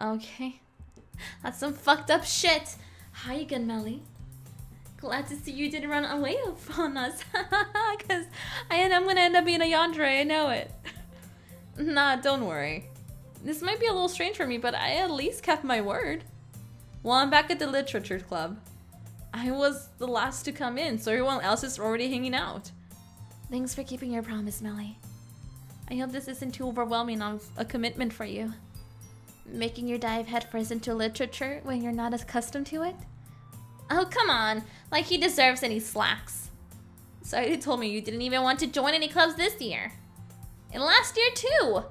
Okay. That's some fucked up shit. Hi again, Melly. Glad to see you didn't run away from us. Because I'm gonna end up being a yandere, I know it. Nah, don't worry. This might be a little strange for me, but I at least kept my word. Well, I'm back at the literature club. I was the last to come in, so everyone else is already hanging out. Thanks for keeping your promise, Melly. I hope this isn't too overwhelming of a commitment for you. Making your dive headfirst into literature when you're not accustomed to it? Oh, come on. Like he deserves any slacks. Sorry you told me you didn't even want to join any clubs this year. And last year too.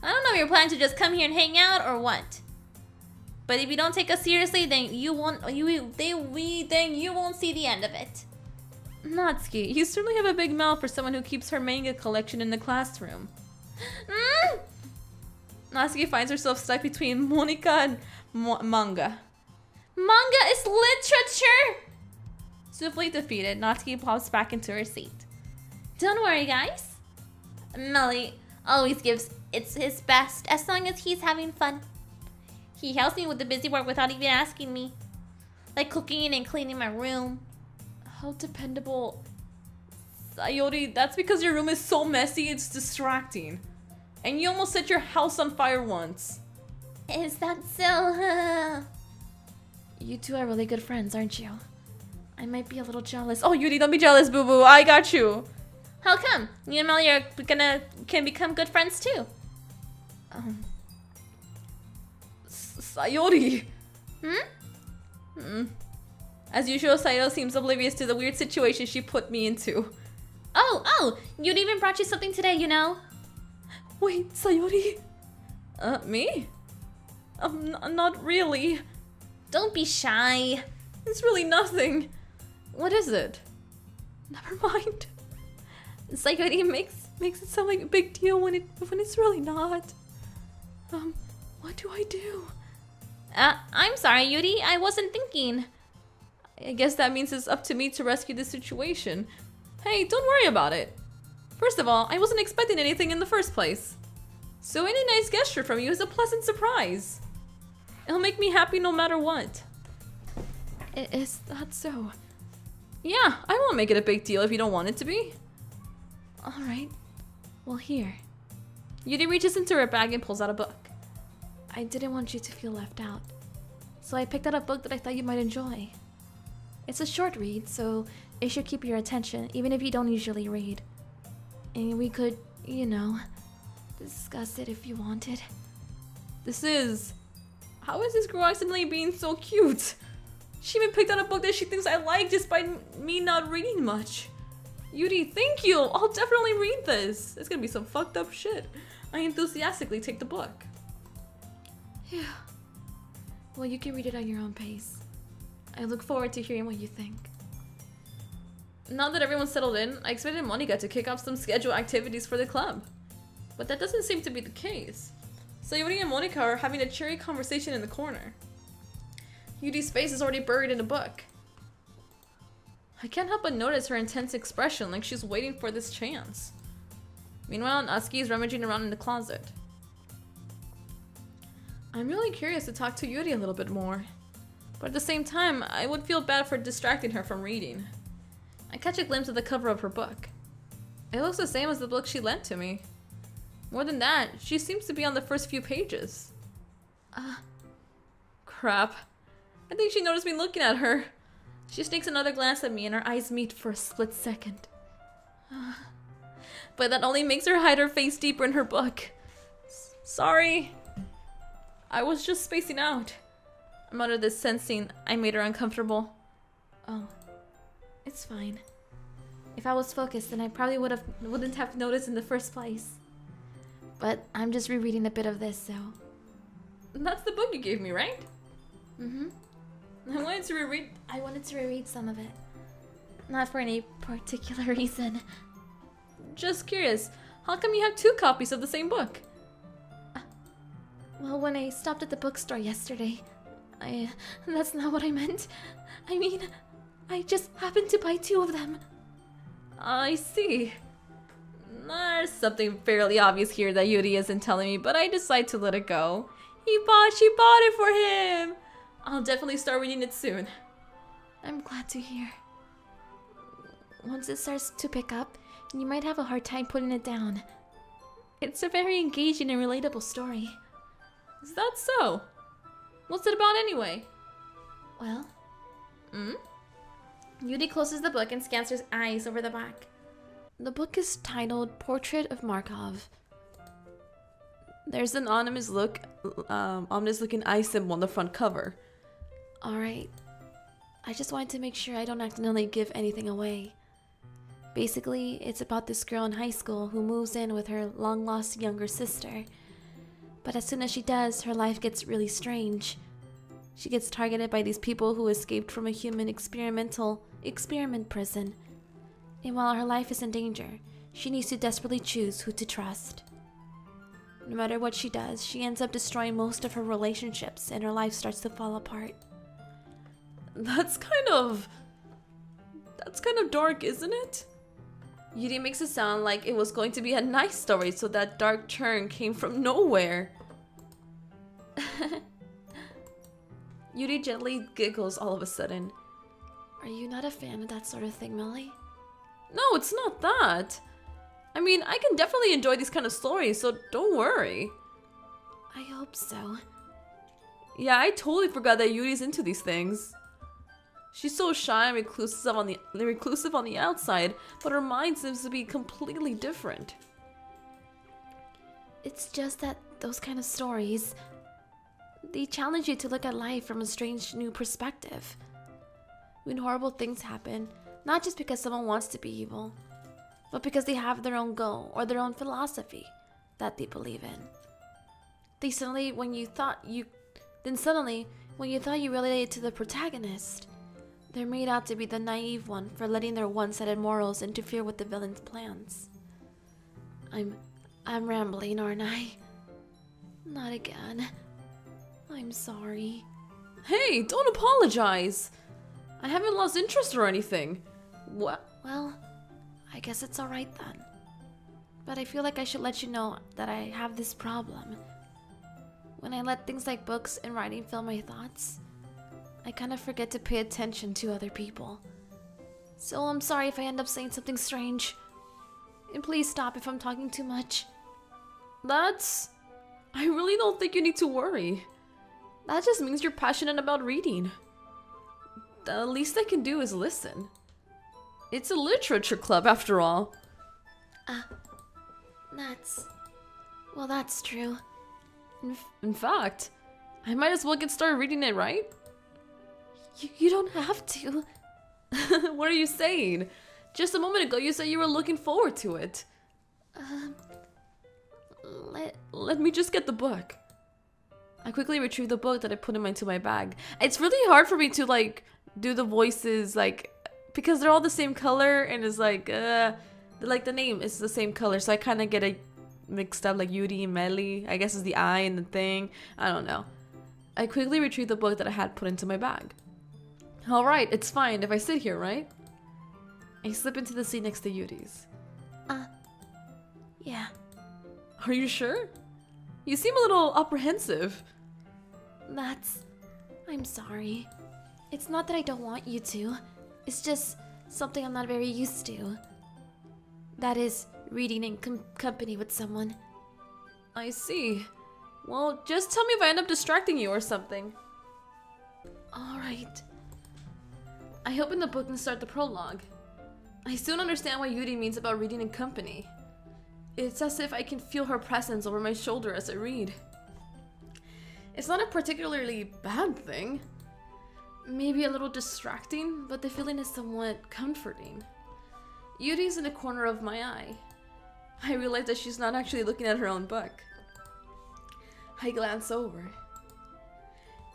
I don't know if you're planning to just come here and hang out or what. But if you don't take us seriously, then you won't see the end of it. Natsuki, you certainly have a big mouth for someone who keeps her manga collection in the classroom. Natsuki finds herself stuck between Monika and manga. Manga is literature! Swiftly defeated, Natsuki pops back into her seat. Don't worry, guys. Melly always gives his best as long as he's having fun. He helps me with the busy work without even asking me. Like cooking and cleaning my room. How dependable. Sayori, that's because your room is so messy it's distracting. And you almost set your house on fire once. Is that so? You two are really good friends, aren't you? I might be a little jealous. Oh, Yuri, don't be jealous, boo-boo. I got you. How come? You and Melly can become good friends too. Sayori. As usual, Saito seems oblivious to the weird situation she put me into. Oh, Yuri even brought you something today, you know? Wait, Sayori? Me? Not really. Don't be shy. It's really nothing. What is it? Never mind. Sayori makes it sound like a big deal when it's really not. What do I do? I'm sorry, Yuri. I wasn't thinking. I guess that means it's up to me to rescue the situation. Hey, don't worry about it. First of all, I wasn't expecting anything in the first place. So any nice gesture from you is a pleasant surprise. It'll make me happy no matter what. Is that so? Yeah, I won't make it a big deal if you don't want it to be. Alright. Well, here. Yuri reaches into her bag and pulls out a book. I didn't want you to feel left out. So I picked out a book that I thought you might enjoy. It's a short read, so it should keep your attention, even if you don't usually read. And we could, you know, discuss it if you wanted. How is this girl accidentally being so cute? She even picked out a book that she thinks I like despite me not reading much. Yuri, thank you! I'll definitely read this. It's gonna be some fucked up shit. I enthusiastically take the book. Yeah. Well, you can read it at your own pace. I look forward to hearing what you think. Now that everyone's settled in, I expected Monika to kick off some scheduled activities for the club. But that doesn't seem to be the case. Sayori and Monika are having a cheery conversation in the corner. Yuri's face is already buried in a book. I can't help but notice her intense expression, like she's waiting for this chance. Meanwhile, Natsuki is rummaging around in the closet. I'm really curious to talk to Yuri a little bit more. But at the same time, I would feel bad for distracting her from reading. I catch a glimpse of the cover of her book. It looks the same as the book she lent to me. More than that, she seems to be on the first few pages. Crap. I think she noticed me looking at her. She sneaks another glance at me and our eyes meet for a split second. But that only makes her hide her face deeper in her book. Sorry. I was just spacing out. I muttered this, sensing I made her uncomfortable. Oh, it's fine. If I was focused, then I probably wouldn't have noticed in the first place. But I'm just rereading a bit of this, so... That's the book you gave me, right? Mm-hmm. I wanted to reread some of it. Not for any particular reason. Just curious, how come you have 2 copies of the same book? Well, when I stopped at the bookstore yesterday, that's not what I meant. I mean, I just happened to buy 2 of them. I see. There's something fairly obvious here that Yuri isn't telling me, but I decide to let it go. She bought it for him! I'll definitely start reading it soon. I'm glad to hear. Once it starts to pick up, you might have a hard time putting it down. It's a very engaging and relatable story. Is that so? What's it about anyway? Well, Yuri closes the book and scans her eyes over the back. The book is titled Portrait of Markov. There's an ominous looking eye symbol on the front cover. Alright. I just wanted to make sure I don't accidentally give anything away. Basically, it's about this girl in high school who moves in with her long-lost younger sister. But as soon as she does, her life gets really strange. She gets targeted by these people who escaped from a human experiment prison. And while her life is in danger, she needs to desperately choose who to trust. No matter what she does, she ends up destroying most of her relationships and her life starts to fall apart. That's kind of dark, isn't it? Yuri makes it sound like it was going to be a nice story, so that dark turn came from nowhere. Yuri gently giggles all of a sudden. Are you not a fan of that sort of thing, Meli? No, it's not that. I mean, I can definitely enjoy these kind of stories, so don't worry. I hope so. Yeah, I totally forgot that Yuri's into these things. She's so shy and reclusive on the outside, but her mind seems to be completely different. It's just that those kind of stories, they challenge you to look at life from a strange new perspective. When horrible things happen, not just because someone wants to be evil, but because they have their own goal or their own philosophy that they believe in. Suddenly, when you thought you related to the protagonist, they're made out to be the naive one for letting their one-sided morals interfere with the villain's plans. I'm rambling, aren't I? Not again. I'm sorry. Hey, don't apologize. I haven't lost interest or anything. What? Well, I guess it's alright then. But I feel like I should let you know that I have this problem. When I let things like books and writing fill my thoughts, I kind of forget to pay attention to other people. So I'm sorry if I end up saying something strange. And please stop if I'm talking too much. I really don't think you need to worry. That just means you're passionate about reading. The least I can do is listen. It's a literature club after all. That's true. In fact, I might as well get started reading it, right? You don't have to. What are you saying? Just a moment ago you said you were looking forward to it. Let me just get the book. I quickly retrieve the book that I put into my bag. It's really hard for me to do the voices because they're all the same color and it's the name is the same color, so I kind of get mixed up, like Yuri and Meli. I guess is the I and the thing. I don't know. I quickly retrieve the book that I had put into my bag. Alright, it's fine if I sit here, right? I slip into the seat next to Yuri's. Yeah. Are you sure? You seem a little apprehensive. I'm sorry. It's not that I don't want you to. It's just something I'm not very used to. That is, reading in company with someone. I see. Well, just tell me if I end up distracting you or something. Alright. I open the book and start the prologue. I soon understand what Yuri means about reading in company. It's as if I can feel her presence over my shoulder as I read. It's not a particularly bad thing. Maybe a little distracting, but the feeling is somewhat comforting. Yuri's in the corner of my eye. I realize that she's not actually looking at her own book. I glance over.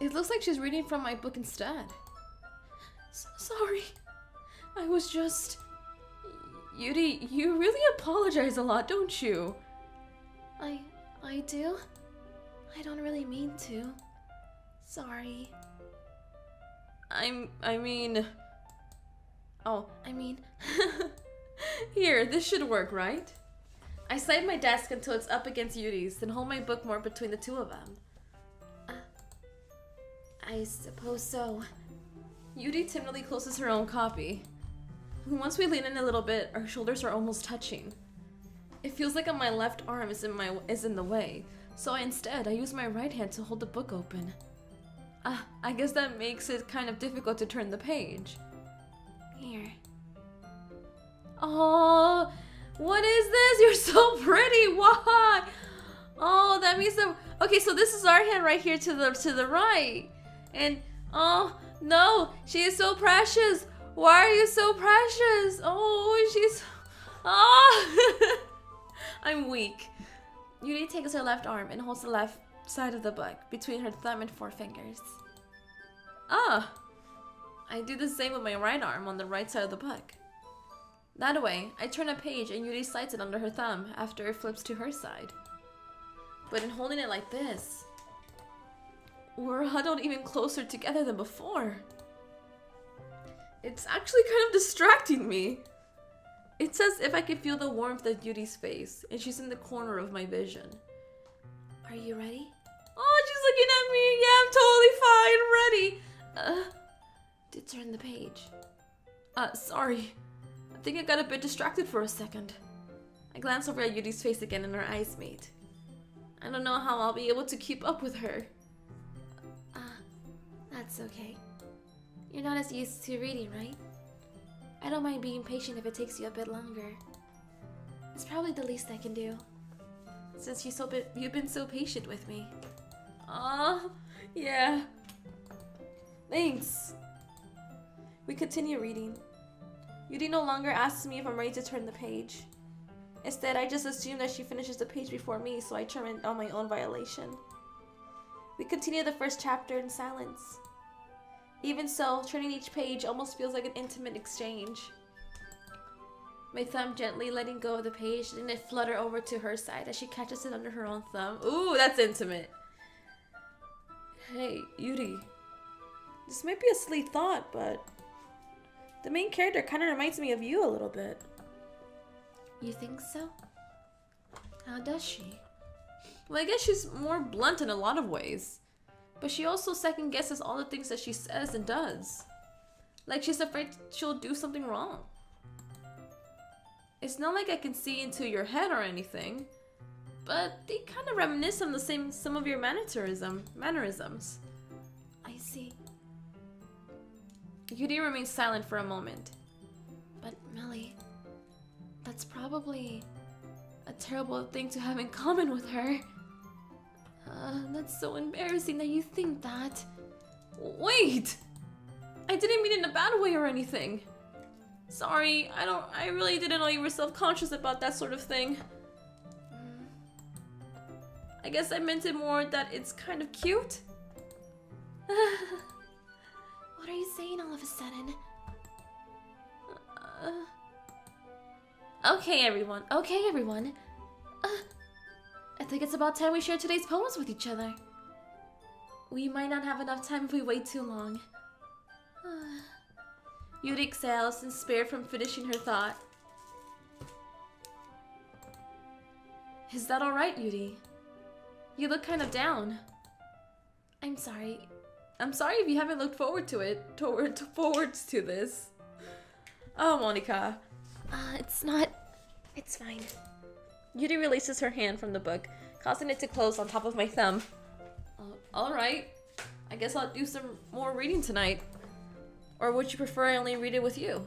It looks like she's reading from my book instead. Sorry. I was just... Yuri, you really apologize a lot, don't you? I do? I don't really mean to. Sorry. I mean... Here, this should work, right? I slide my desk until it's up against Yuri's, then hold my book more between the two of them. I suppose so. Yuri timidly closes her own copy. Once we lean in a little bit, our shoulders are almost touching. It feels like my left arm is in the way, so instead I use my right hand to hold the book open. I guess that makes it kind of difficult to turn the page. Here. Oh, what is this? You're so pretty. Why? Oh, that means that. Okay, so this is our hand right here to the right, and oh no, she is so precious. Why are you so precious? Oh, she's. Oh, I'm weak. Yuri takes her left arm and holds the left side of the book between her thumb and forefingers. Ah, I do the same with my right arm on the right side of the book. That way, I turn a page and Yuri slides it under her thumb after it flips to her side. But in holding it like this, we're huddled even closer together than before. It's actually kind of distracting me. It's as if I can feel the warmth of Yuri's face, and she's in the corner of my vision. Are you ready? Oh, she's looking at me. Yeah, I'm totally fine, ready. To turn the page. Sorry. I think I got a bit distracted for a second. I glance over at Yuri's face again and our eyes meet. I don't know how I'll be able to keep up with her. That's okay. You're not as used to reading, right? I don't mind being patient if it takes you a bit longer. It's probably the least I can do. Since you've been so patient with me. Yeah. Thanks. We continue reading. Yuri no longer asks me if I'm ready to turn the page. Instead, I just assume that she finishes the page before me, so I turn it on my own violation. We continue the first chapter in silence. Even so, turning each page almost feels like an intimate exchange. My thumb gently letting go of the page, and it flutter over to her side as she catches it under her own thumb. Ooh, that's intimate. Hey, Yuri. This might be a silly thought, but the main character kind of reminds me of you a little bit. You think so? How does she? Well, I guess she's more blunt in a lot of ways. But she also second guesses all the things that she says and does. Like she's afraid she'll do something wrong. It's not like I can see into your head or anything, but they kind of reminisce on some of your mannerisms. I see. Yuri remains silent for a moment. But Meli, that's probably a terrible thing to have in common with her. That's so embarrassing that you think that. Wait! I didn't mean it in a bad way or anything. Sorry, I really didn't know you were self-conscious about that sort of thing. I guess I meant it more that it's kind of cute. What are you saying all of a sudden? Okay, everyone. I think it's about time we share today's poems with each other. We might not have enough time if we wait too long. Yuri exhales and spared from finishing her thought. Is that alright, Yuri? You look kind of down. I'm sorry. I'm sorry if you haven't looked forward to this. Oh, Monica. It's fine. Yuri releases her hand from the book, causing it to close on top of my thumb. Alright. I guess I'll do some more reading tonight. Or would you prefer I only read it with you?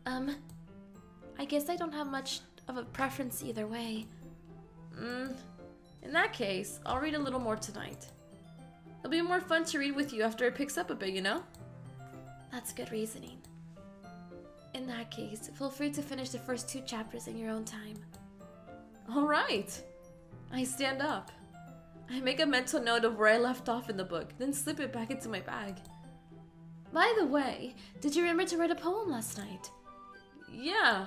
I guess I don't have much of a preference either way. In that case, I'll read a little more tonight. It'll be more fun to read with you after it picks up a bit, you know? That's good reasoning. In that case, feel free to finish the first 2 chapters in your own time. Alright. I stand up. I make a mental note of where I left off in the book, then slip it back into my bag. By the way, did you remember to write a poem last night? Yeah.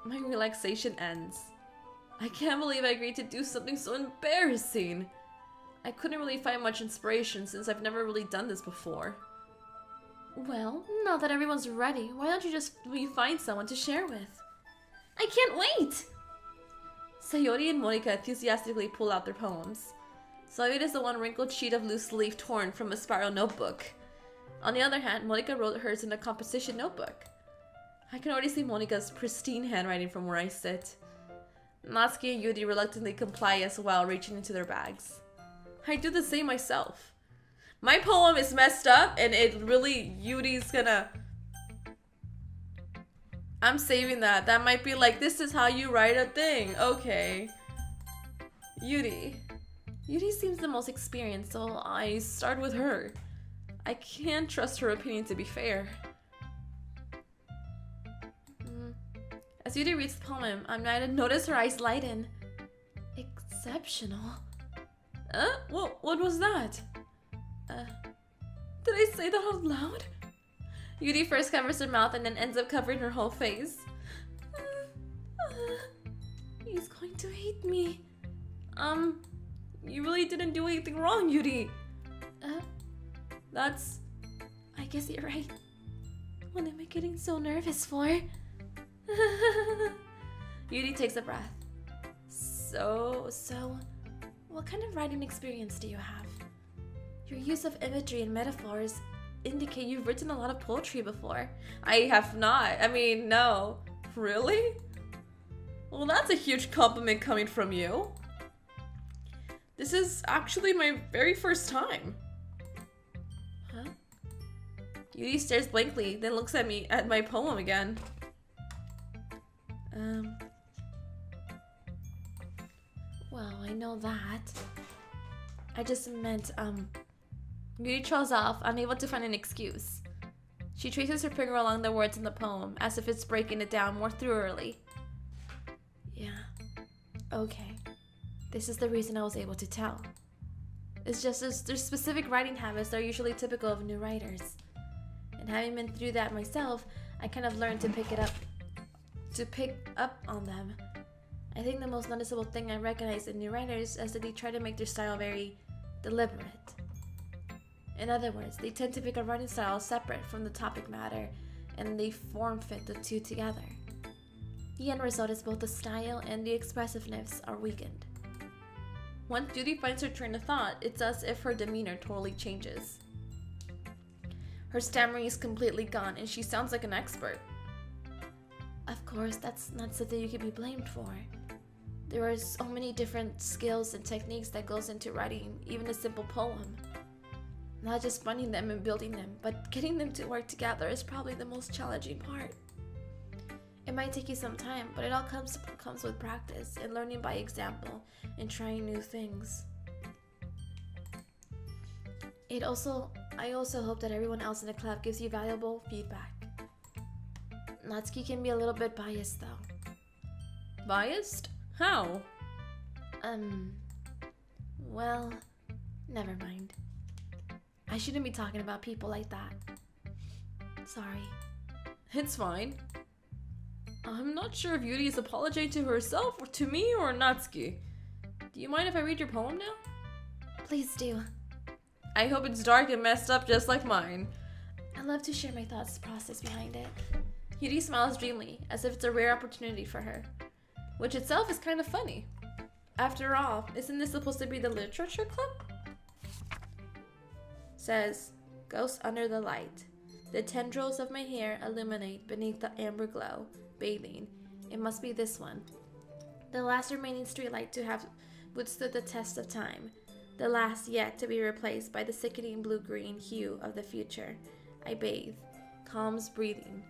My relaxation ends. I can't believe I agreed to do something so embarrassing. I couldn't really find much inspiration since I've never really done this before. Well, now that everyone's ready, why don't you just find someone to share with? I can't wait! Sayori and Monica enthusiastically pull out their poems. Sayori is the one wrinkled sheet of loose leaf torn from a spiral notebook. On the other hand, Monica wrote hers in a composition notebook. I can already see Monica's pristine handwriting from where I sit. Natsuki and Yuri reluctantly comply as well, reaching into their bags. I do the same myself. My poem is messed up and it really, Yuri's gonna... I'm saving that. That might be like, this is how you write a thing. Okay. Yuri. Yuri seems the most experienced, so I start with her. I can't trust her opinion to be fair. As Yuri reads the poem, I'm not to notice her eyes lighten. Exceptional. What was that? Did I say that out loud? Yuri first covers her mouth and then ends up covering her whole face. He's going to hate me. You really didn't do anything wrong, Yuri. I guess you're right. What am I getting so nervous for? Yuri takes a breath. So, what kind of writing experience do you have? Your use of imagery and metaphors indicate you've written a lot of poetry before. I have not. I mean, no. Really? Well, that's a huge compliment coming from you. This is actually my very first time. Huh? Yuri stares blankly, then looks at me at my poem again. Well, I know that. I just meant, Yuri trails off, unable to find an excuse. She traces her finger along the words in the poem, as if it's breaking it down more thoroughly. Yeah. Okay. This is the reason I was able to tell. It's just there's specific writing habits that are usually typical of new writers. And having been through that myself, I kind of learned to pick up on them. I think the most noticeable thing I recognize in new writers is that they try to make their style very deliberate. In other words, they tend to pick a writing style separate from the topic matter, and they form fit the two together. The end result is both the style and the expressiveness are weakened. Once Judy finds her train of thought, it's as if her demeanor totally changes. Her stammering is completely gone, and she sounds like an expert. Of course, that's not something you can be blamed for. There are so many different skills and techniques that goes into writing even a simple poem. Not just finding them and building them, but getting them to work together is probably the most challenging part. It might take you some time, but it all comes with practice and learning by example and trying new things. I also hope that everyone else in the club gives you valuable feedback. Natsuki can be a little bit biased though. Biased? How? Well, never mind. I shouldn't be talking about people like that. Sorry. It's fine. I'm not sure if Yuri is apologizing to herself or to me or Natsuki. Do you mind if I read your poem now? Please do. I hope it's dark and messed up just like mine. I love to share my thoughts process behind it. Yuri smiles dreamily, as if it's a rare opportunity for her. Which itself is kind of funny. After all, isn't this supposed to be the literature club? Says, Ghost under the light. The tendrils of my hair illuminate beneath the amber glow, bathing. It must be this one. The last remaining streetlight to have withstood the test of time. The last yet to be replaced by the sickening blue-green hue of the future. I bathe. Calm breathing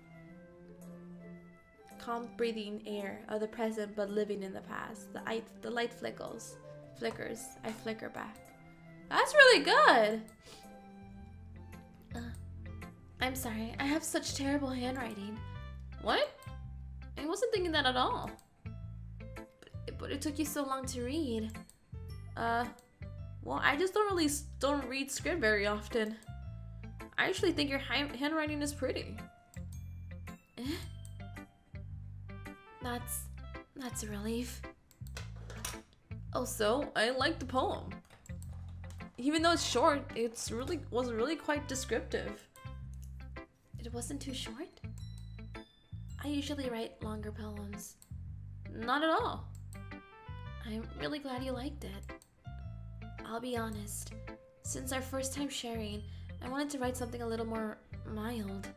air of the present but living in the past. The light flickers. I flicker back. That's really good! I'm sorry, I have such terrible handwriting. What? I wasn't thinking that at all. But it took you so long to read. Well, I just don't read script very often. I actually think your handwriting is pretty. That's a relief. Also, I like the poem. Even though it's short, was really quite descriptive. It wasn't too short? I usually write longer poems. Not at all. I'm really glad you liked it. I'll be honest. Since our first time sharing, I wanted to write something a little more mild.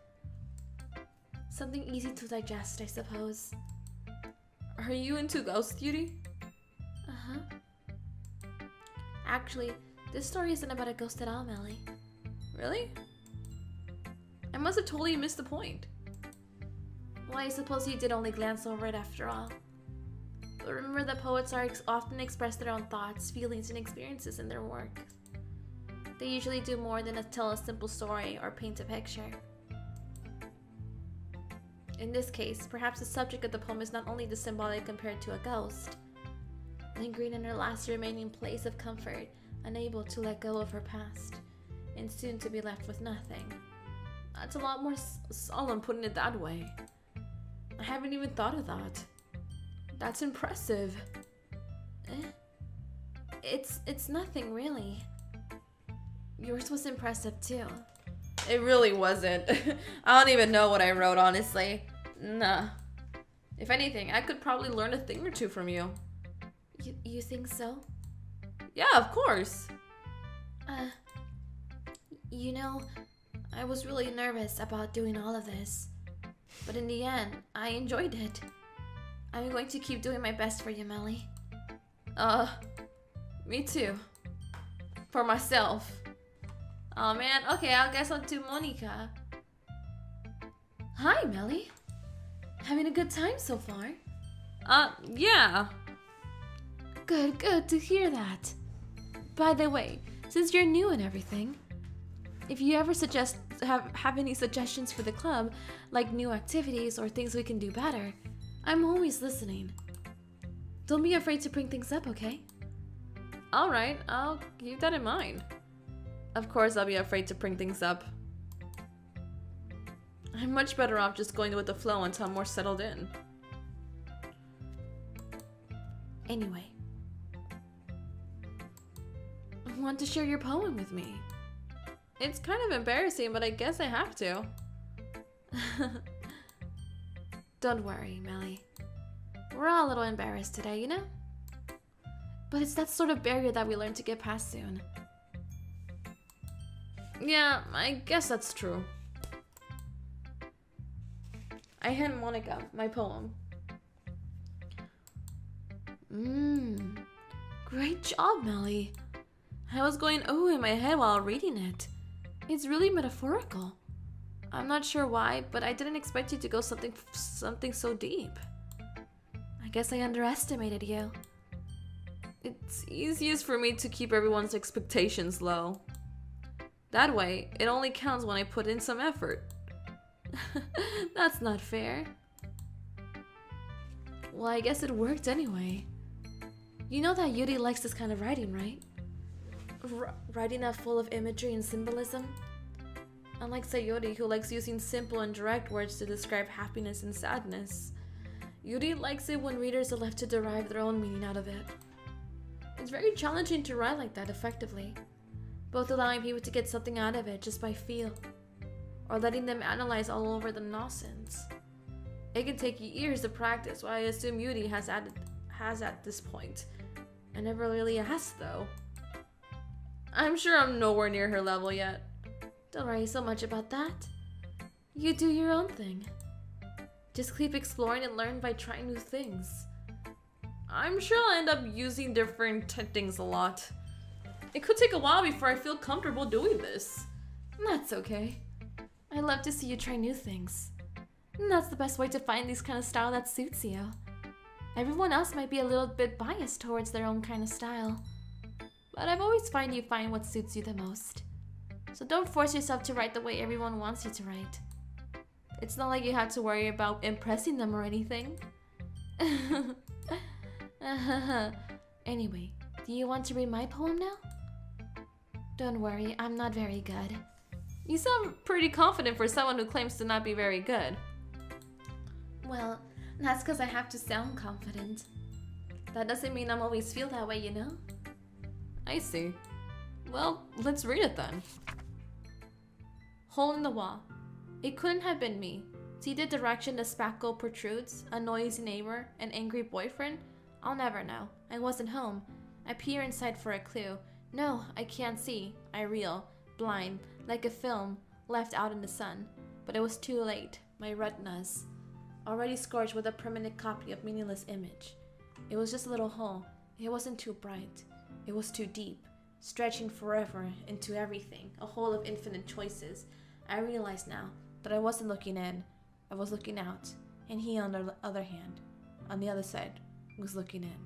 Something easy to digest, I suppose. Are you into ghost beauty? Uh-huh. Actually, this story isn't about a ghost at all, Meli. Really? I must have totally missed the point. Well, I suppose you did only glance over it after all. But remember that poets often express their own thoughts, feelings, and experiences in their work. They usually do more than tell a simple story or paint a picture. In this case, perhaps the subject of the poem is not only the symbolic compared to a ghost, lingering in her last remaining place of comfort, unable to let go of her past, and soon to be left with nothing. That's a lot more solemn putting it that way. I haven't even thought of that. That's impressive. It's nothing really. Yours was impressive too. It really wasn't. I don't even know what I wrote, honestly. Nah. If anything, I could probably learn a thing or two from you. You think so? Yeah, of course. You know, I was really nervous about doing all of this. But in the end, I enjoyed it. I'm going to keep doing my best for you, Meli. Me too. For myself. Oh man, okay, I guess I'll do Monica. Hi, Meli. Having a good time so far? Yeah. Good to hear that. By the way, since you're new and everything, if you ever have any suggestions for the club, like new activities or things we can do better, I'm always listening. Don't be afraid to bring things up, okay? Alright, I'll keep that in mind. Of course I'll be afraid to bring things up. I'm much better off just going with the flow until I'm more settled in. Anyway, want to share your poem with me? It's kind of embarrassing, but I guess I have to. Don't worry, Meli. We're all a little embarrassed today, you know? But it's that sort of barrier that we learn to get past soon. Yeah, I guess that's true. I hand Monica my poem. Great job, Meli. I was going ooh in my head while reading it. It's really metaphorical. I'm not sure why, but I didn't expect you to go something so deep. I guess I underestimated you. It's easiest for me to keep everyone's expectations low. That way, it only counts when I put in some effort. That's not fair. Well, I guess it worked anyway. You know that Yuri likes this kind of writing, right? Writing that full of imagery and symbolism? Unlike Sayori, who likes using simple and direct words to describe happiness and sadness, Yuri likes it when readers are left to derive their own meaning out of it. It's very challenging to write like that effectively, both allowing people to get something out of it just by feel, or letting them analyze all over the nonsense. It can take years of practice, what I assume Yuri has at this point. I never really asked though. I'm sure I'm nowhere near her level yet. Don't worry so much about that. You do your own thing. Just keep exploring and learn by trying new things. I'm sure I'll end up using different things a lot. It could take a while before I feel comfortable doing this. That's okay. I love to see you try new things. And that's the best way to find this kind of style that suits you. Everyone else might be a little bit biased towards their own kind of style, but I've always found you find what suits you the most. So don't force yourself to write the way everyone wants you to write. It's not like you have to worry about impressing them or anything. Anyway, do you want to read my poem now? Don't worry, I'm not very good. You sound pretty confident for someone who claims to not be very good. Well, that's because I have to sound confident. That doesn't mean I'm always feel that way, you know? I see. Well, let's read it then. Hole in the wall. It couldn't have been me. See the direction the spackle protrudes? A noisy neighbor? An angry boyfriend? I'll never know. I wasn't home. I peer inside for a clue. No, I can't see. I reel, blind, like a film left out in the sun. But it was too late. My retinas, already scorched with a permanent copy of meaningless image. It was just a little hole. It wasn't too bright. It was too deep, stretching forever into everything, a hole of infinite choices. I realized now that I wasn't looking in. I was looking out, and he, on the other hand, on the other side, was looking in.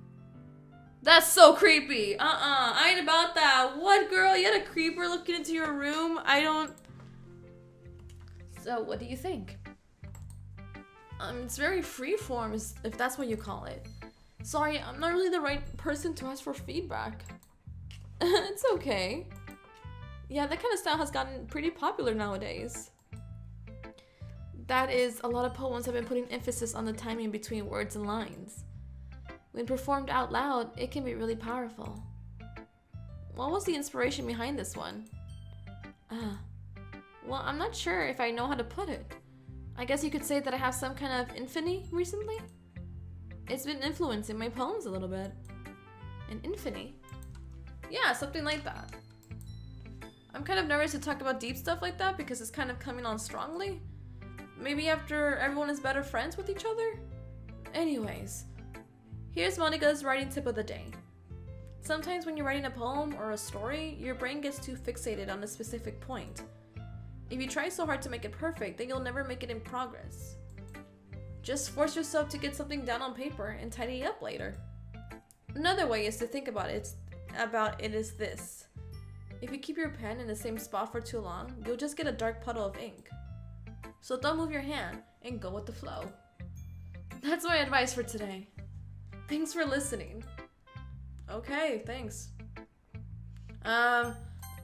That's so creepy. I ain't about that. What, girl? You had a creeper looking into your room? I don't... So, what do you think? It's very freeform, if that's what you call it. Sorry, I'm not really the right person to ask for feedback. It's okay. Yeah, that kind of style has gotten pretty popular nowadays. That is, a lot of poems have been putting emphasis on the timing between words and lines. When performed out loud, it can be really powerful. What was the inspiration behind this one? Well, I'm not sure if I know how to put it. I guess you could say that I have some kind of infinity recently? It's been influencing my poems a little bit. An infinity? Yeah, something like that. I'm kind of nervous to talk about deep stuff like that because it's kind of coming on strongly. Maybe after everyone is better friends with each other? Anyways, here's Monica's writing tip of the day. Sometimes when you're writing a poem or a story, your brain gets too fixated on a specific point. If you try so hard to make it perfect, then you'll never make it in progress. Just force yourself to get something down on paper and tidy it up later. Another way is to think about it is this. If you keep your pen in the same spot for too long, you'll just get a dark puddle of ink. So don't move your hand and go with the flow. That's my advice for today. Thanks for listening. Okay, thanks.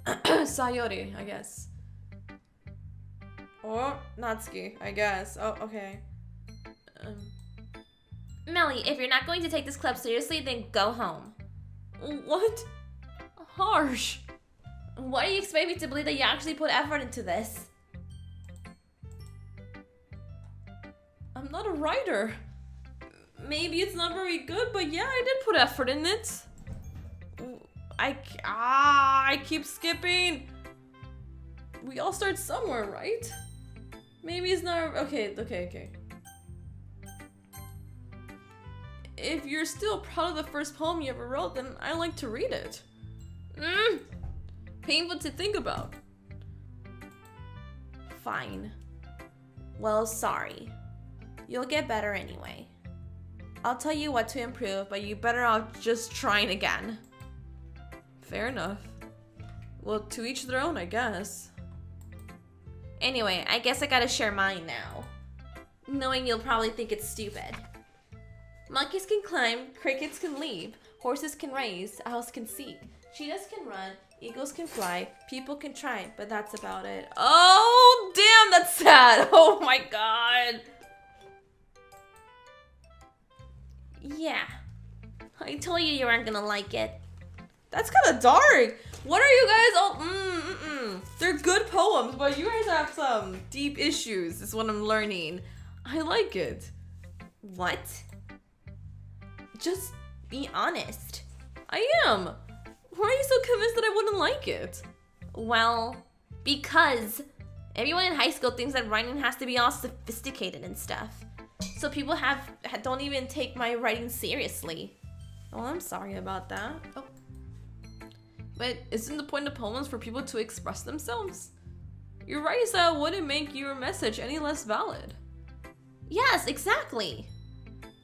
Sayori, I guess. Or Natsuki, I guess. Oh, okay. Melly, if you're not going to take this club seriously, then go home. What? Harsh. What do you expect me to believe that you actually put effort into this? I'm not a writer. Maybe it's not very good, but yeah, I did put effort in it. I keep skipping. We all start somewhere, right? Maybe it's not... Okay. If you're still proud of the first poem you ever wrote, then I like to read it. Painful to think about. Fine. Well, sorry. You'll get better anyway. I'll tell you what to improve, but you better off just trying again. Fair enough. Well, to each their own, I guess. Anyway, I guess I gotta share mine now. Knowing you'll probably think it's stupid. Monkeys can climb, crickets can leap, horses can race, owls can see, cheetahs can run, eagles can fly, people can try, but that's about it. Oh, damn, that's sad. Oh my god. Yeah. I told you weren't gonna like it. That's kind of dark. What are you guys all... They're good poems, but you guys have some deep issues, is what I'm learning. I like it. What? Just be honest. I am. Why are you so convinced that I wouldn't like it? Well, because everyone in high school thinks that writing has to be all sophisticated and stuff. So people don't even take my writing seriously. Oh, I'm sorry about that. Oh. But isn't the point of poems for people to express themselves? Your writing style wouldn't make your message any less valid. Yes, exactly.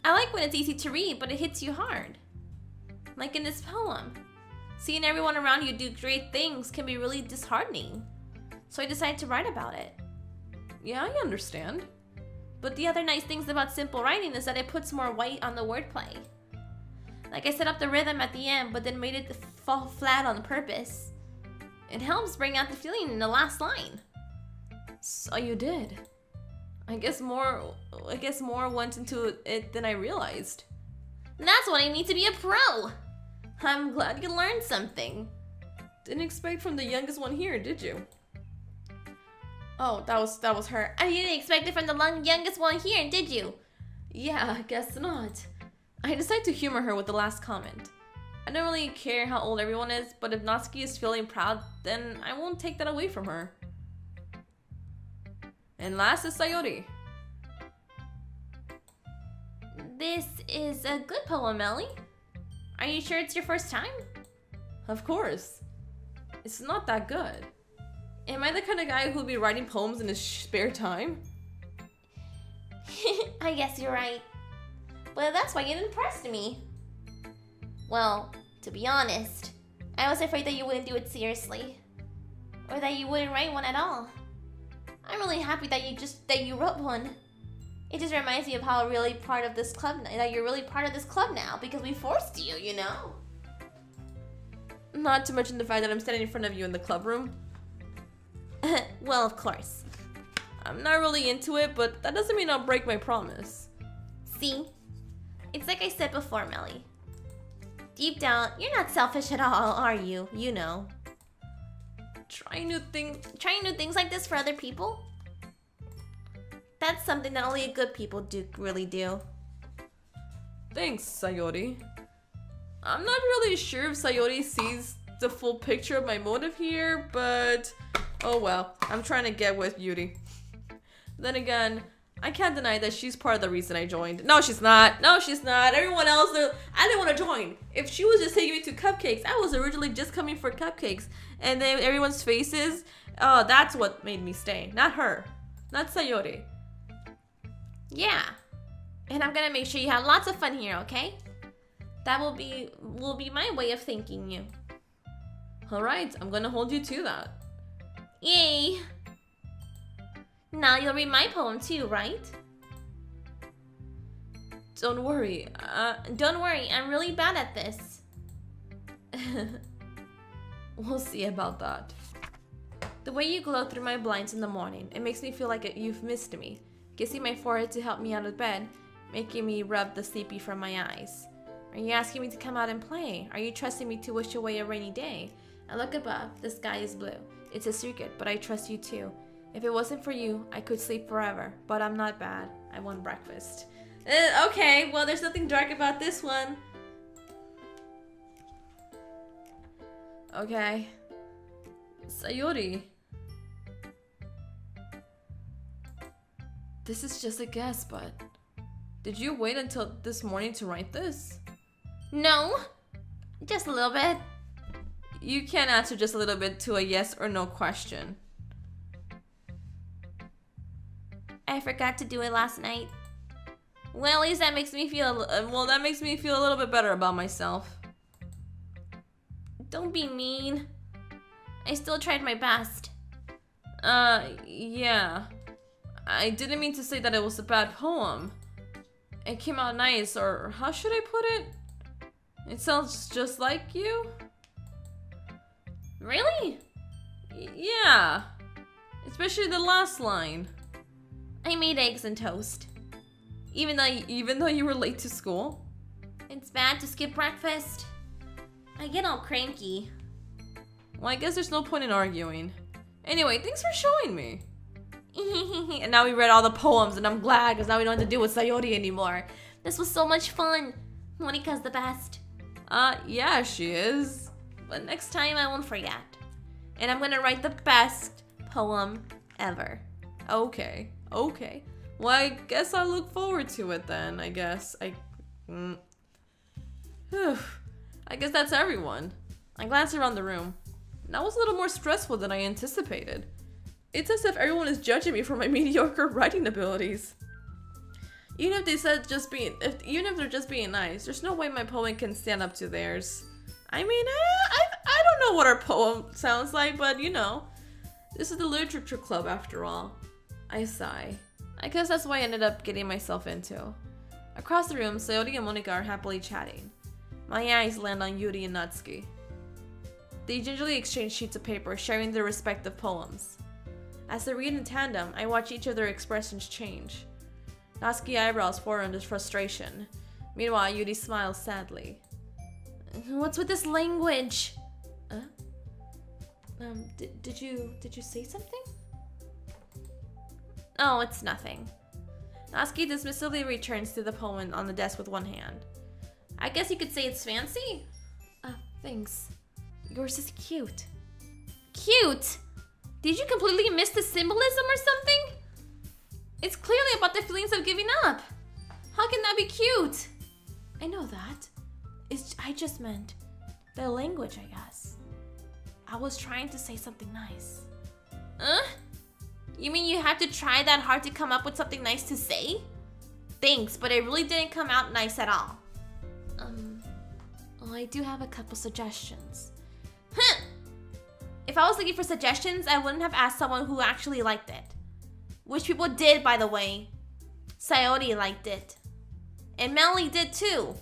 I like when it's easy to read, but it hits you hard. Like in this poem. Seeing everyone around you do great things can be really disheartening. So I decided to write about it. Yeah, I understand. But the other nice things about simple writing is that it puts more weight on the wordplay. Like I set up the rhythm at the end, but then made it fall flat on purpose. It helps bring out the feeling in the last line. So you did. I guess more went into it than I realized. That's what I need to be a pro. I'm glad you learned something. Didn't expect from the youngest one here, did you? Oh, that was her. I didn't expect it from the youngest one here, did you? Yeah, I guess not. I decided to humor her with the last comment. I don't really care how old everyone is, but if Natsuki is feeling proud, then I won't take that away from her. And last is Sayori. This is a good poem, Meli. Are you sure it's your first time? Of course. It's not that good. Am I the kind of guy who'll be writing poems in his spare time? I guess you're right. But that's why you impressed me. Well, to be honest, I was afraid that you wouldn't do it seriously. Or that you wouldn't write one at all. I'm really happy that you wrote one. It just reminds me of how really part of this club, that you're really part of this club now because we forced you, you know? Not to mention the fact that I'm standing in front of you in the club room. Well, of course. I'm not really into it, but that doesn't mean I'll break my promise. See? It's like I said before, Meli. Deep down, you're not selfish at all, are you? You know. Trying new things like this for other people? That's something that only good people really do. Thanks, Sayori. I'm not really sure if Sayori sees the full picture of my motive here, but oh well, I'm trying to get with Yuri. Then again, I can't deny that she's part of the reason I joined. No, she's not. No, she's not. Everyone else, I didn't want to join. If she was just taking me to cupcakes, I was originally just coming for cupcakes. And then everyone's faces, oh, that's what made me stay. Not her. Not Sayori. Yeah. And I'm gonna make sure you have lots of fun here, okay? That will be my way of thanking you. Alright, I'm gonna hold you to that. Yay! Now you'll read my poem too, right? Don't worry. Don't worry, I'm really bad at this. We'll see about that. The way you glow through my blinds in the morning, it makes me feel like you've missed me. Kissing my forehead to help me out of bed, making me rub the sleepy from my eyes. Are you asking me to come out and play? Are you trusting me to wish away a rainy day? I look above, the sky is blue. It's a secret, but I trust you too. If it wasn't for you, I could sleep forever, but I'm not bad. I want breakfast. Okay, well there's nothing dark about this one. Okay. Sayori. This is just a guess, but did you wait until this morning to write this? No, just a little bit. You can't answer just a little bit to a yes or no question. I forgot to do it last night. Well, at least that makes me feel a little bit better about myself. Don't be mean. I still tried my best. Yeah. I didn't mean to say that it was a bad poem. It came out nice, or how should I put it? It sounds just like you. Really? Yeah. Especially the last line. I made eggs and toast. Even though you were late to school? It's bad to skip breakfast. I get all cranky. Well, I guess there's no point in arguing. Anyway, thanks for showing me. And now we read all the poems, and I'm glad, because now we don't have to deal with Sayori anymore. This was so much fun. Monika's the best. Yeah, she is. But next time I won't forget. And I'm gonna write the best poem ever. Okay. Okay. Well, I guess I'll look forward to it then, I guess. I guess that's everyone. I glanced around the room. That was a little more stressful than I anticipated. It's as if everyone is judging me for my mediocre writing abilities. Even if they're just being nice, there's no way my poem can stand up to theirs. I mean, I don't know what our poem sounds like, but you know, this is the literature club after all. I sigh. I guess that's what I ended up getting myself into. Across the room, Sayori and Monika are happily chatting. My eyes land on Yuri and Natsuki. They gingerly exchange sheets of paper, sharing their respective poems. As they read in tandem, I watch each of their expressions change. Natsuki's eyebrows furrow in frustration. Meanwhile, Yuri smiles sadly. What's with this language? Did you say something? Oh, it's nothing. Natsuki dismissively returns to the poem on the desk with one hand. I guess you could say it's fancy. Thanks. Yours is cute. Cute? Did you completely miss the symbolism or something? It's clearly about the feelings of giving up. How can that be cute? I know that. I just meant the language, I guess. I was trying to say something nice. You mean you had to try that hard to come up with something nice to say? Thanks, but it really didn't come out nice at all. Well, I do have a couple suggestions. If I was looking for suggestions, I wouldn't have asked someone who actually liked it. Which people did, by the way. Sayori liked it. And MeliZ did too.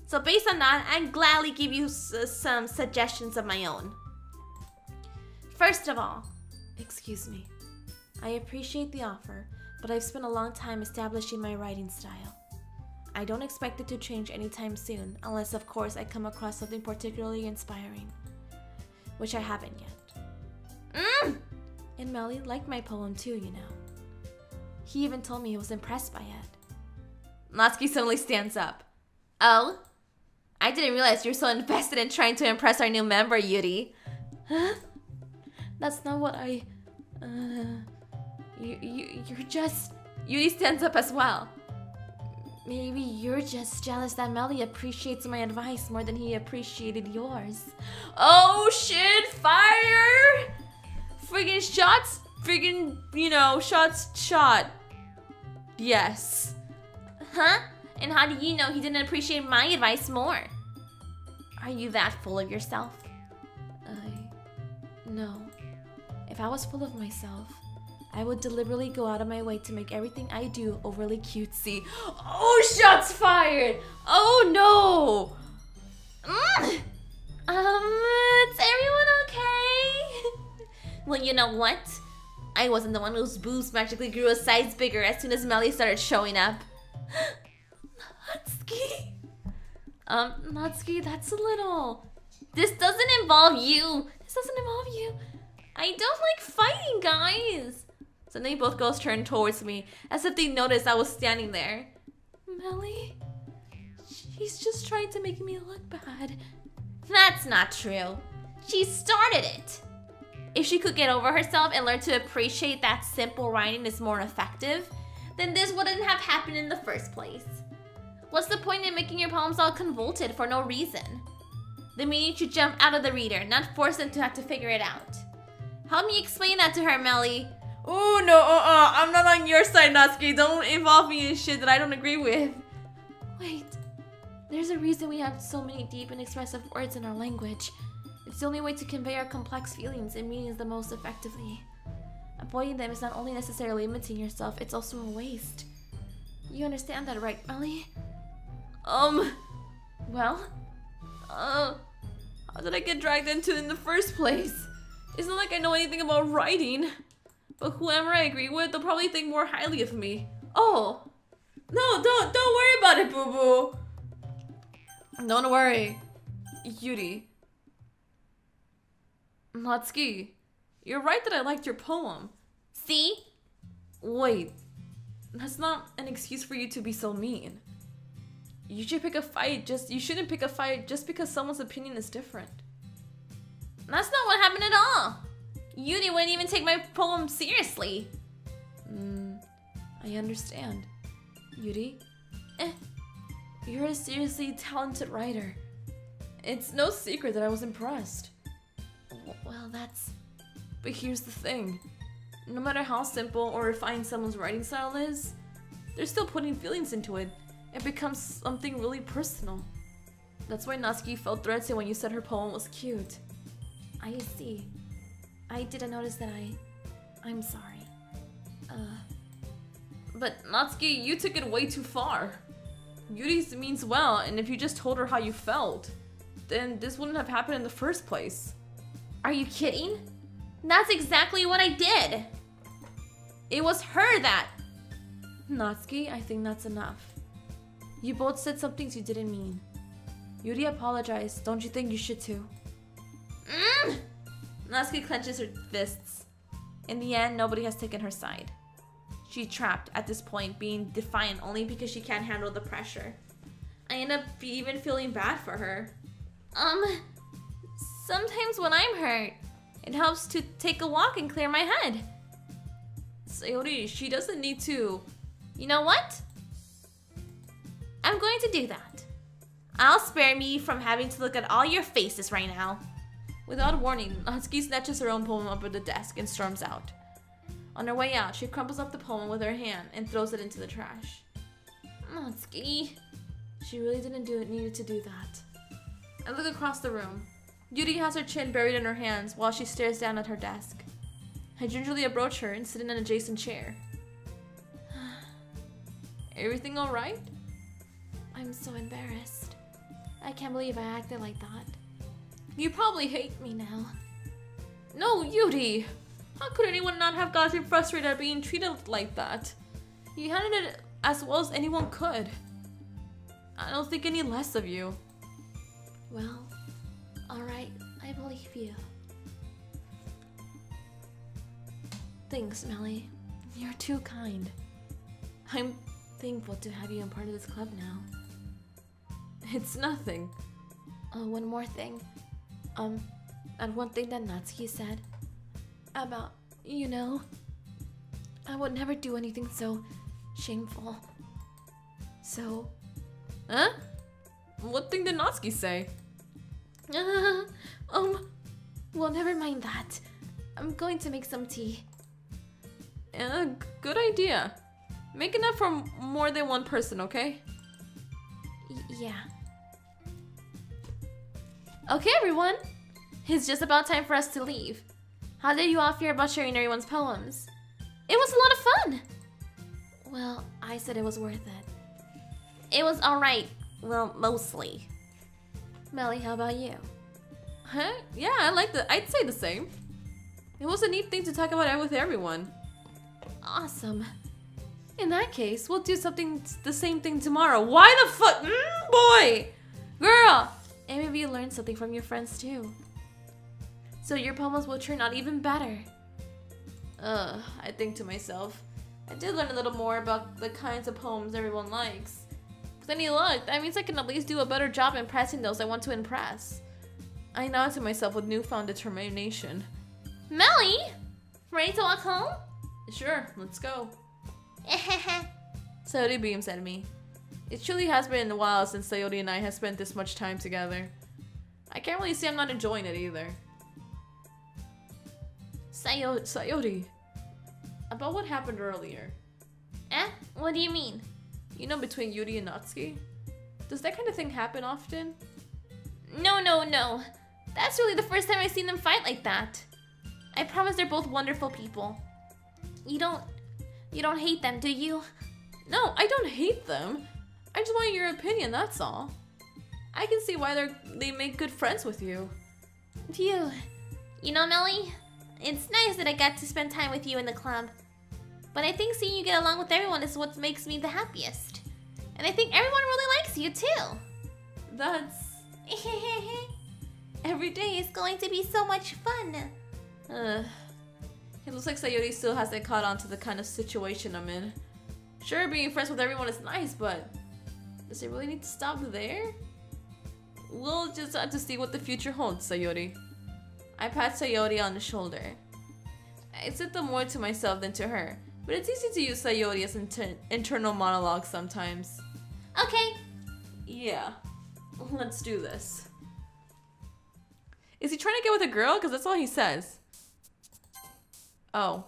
So based on that, I'd gladly give you some suggestions of my own. First of all, excuse me. I appreciate the offer, but I've spent a long time establishing my writing style. I don't expect it to change anytime soon, unless of course I come across something particularly inspiring. Which I haven't yet. And MeliZ liked my poem too, you know. He even told me he was impressed by it. Natsuki suddenly stands up. Oh? I didn't realize you're so invested in trying to impress our new member, Yuri. Huh? That's not what I... You're just... Yuri stands up as well. Maybe you're just jealous that MeliZ appreciates my advice more than he appreciated yours. Oh shit, fire! Friggin' shots, friggin', you know, shots shot. Yes. Huh? And how do you know he didn't appreciate my advice more? Are you that full of yourself? No. If I was full of myself, I would deliberately go out of my way to make everything I do overly cutesy. Oh, shots fired! Oh no! Is everyone okay? Well, you know what? I wasn't the one whose boobs magically grew a size bigger as soon as MeliZ started showing up. Natsuki? Natsuki, that's a little... This doesn't involve you. This doesn't involve you. I don't like fighting, guys. Suddenly both girls turned towards me, as if they noticed I was standing there. MeliZ? She's just trying to make me look bad. That's not true. She started it. If she could get over herself and learn to appreciate that simple writing is more effective, then this wouldn't have happened in the first place. What's the point in making your poems all convoluted for no reason? The meaning should jump out of the reader, not force them to have to figure it out. Help me explain that to her, MeliZ. Oh no, I'm not on your side, Natsuki. Don't involve me in shit that I don't agree with. Wait, there's a reason we have so many deep and expressive words in our language. It's the only way to convey our complex feelings and meanings the most effectively. Avoiding them is not only necessarily limiting yourself, it's also a waste. You understand that, right, MeliZ? Well, how did I get dragged into it in the first place? It's not like I know anything about writing. But whoever I agree with, they'll probably think more highly of me. Oh. No, don't worry about it, boo-boo. Don't worry. Yuri. Natsuki, you're right that I liked your poem. See? Wait. That's not an excuse for you to be so mean. You should pick a fight you shouldn't pick a fight just because someone's opinion is different. That's not what happened at all. Yuri wouldn't even take my poem seriously. I understand. Yuri? You're a seriously talented writer. It's no secret that I was impressed. Well, that's... But here's the thing. No matter how simple or refined someone's writing style is, they're still putting feelings into it. It becomes something really personal. That's why Natsuki felt threatened when you said her poem was cute. I see. I didn't notice that I'm sorry. But Natsuki, you took it way too far. Yuri means well, and if you just told her how you felt, then this wouldn't have happened in the first place. Are you kidding? That's exactly what I did. It was her that... Natsuki, I think that's enough. You both said some things you didn't mean. Yuri apologized. Don't you think you should too? Natsuki clenches her fists. In the end, nobody has taken her side. She's trapped at this point, being defiant only because she can't handle the pressure. I end up even feeling bad for her. Sometimes when I'm hurt, it helps to take a walk and clear my head. Sayori, she doesn't need to. You know what? I'm going to do that. I'll spare me from having to look at all your faces right now. Without warning, Natsuki snatches her own poem up at the desk and storms out. On her way out, she crumples up the poem with her hand and throws it into the trash. Natsuki. She really didn't need to do that. I look across the room. Yuri has her chin buried in her hands while she stares down at her desk. I gingerly approach her and sit in an adjacent chair. Everything alright? I'm so embarrassed. I can't believe I acted like that. You probably hate me now. No, Yuri! How could anyone not have gotten frustrated at being treated like that? You handled it as well as anyone could. I don't think any less of you. Well, alright, I believe you. Thanks, Melly. You're too kind. I'm thankful to have you a part of this club now. It's nothing. One more thing. And one thing that Natsuki said about, you know, I would never do anything so shameful. So... Huh? What thing did Natsuki say? Well, never mind that. I'm going to make some tea. Good idea. Make enough for more than one person, okay? Yeah. Okay, everyone. It's just about time for us to leave. How did you all feel about sharing everyone's poems? It was a lot of fun. Well, I said it was worth it. It was alright. Well, mostly. Melly, how about you? Huh? Yeah, I liked it. I'd say the same. It was a neat thing to talk about with everyone. Awesome. In that case, we'll do the same thing tomorrow. Why the fuck? Boy! Girl! And maybe you learned something from your friends too. So your poems will turn out even better. I think to myself, I did learn a little more about the kinds of poems everyone likes. With any luck, that means I can at least do a better job impressing those I want to impress. I nod to myself with newfound determination. Melly! Ready to walk home? Sure, let's go. Sayori beams at me. It truly has been a while since Sayori and I have spent this much time together. I can't really say I'm not enjoying it either. Sayori. About what happened earlier. What do you mean? You know, between Yuri and Natsuki? Does that kind of thing happen often? No. That's really the first time I've seen them fight like that. I promise they're both wonderful people. You don't hate them, do you? No, I don't hate them. I just want your opinion, that's all. I can see why they make good friends with you. Phew. You know, Melly, it's nice that I got to spend time with you in the club. But I think seeing you get along with everyone is what makes me the happiest. And I think everyone really likes you too. That's... Every day is going to be so much fun. It looks like Sayori still hasn't caught on to the kind of situation I'm in. Sure, being friends with everyone is nice, but does it really need to stop there? We'll just have to see what the future holds, Sayori. I pat Sayori on the shoulder. I said them more to myself than to her, but it's easy to use Sayori as internal monologue sometimes. Okay. Yeah. Let's do this. Is he trying to get with a girl? Because that's all he says. Oh.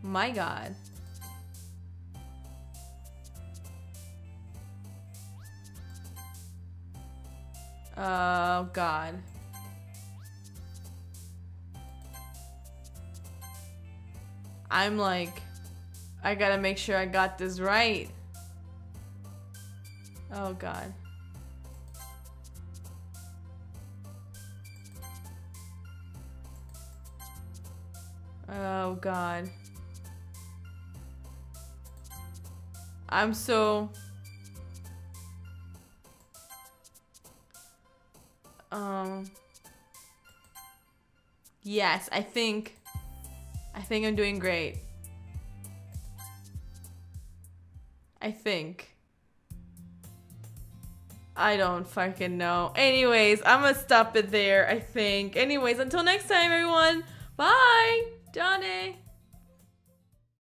My God. Oh, God. I'm like, I gotta make sure I got this right. Oh, God. Oh, God. I'm so... Yes, I think I'm doing great. I think. I don't fucking know. Anyways, I'm gonna stop it there, I think. Anyways, until next time, everyone. Bye! Johnny!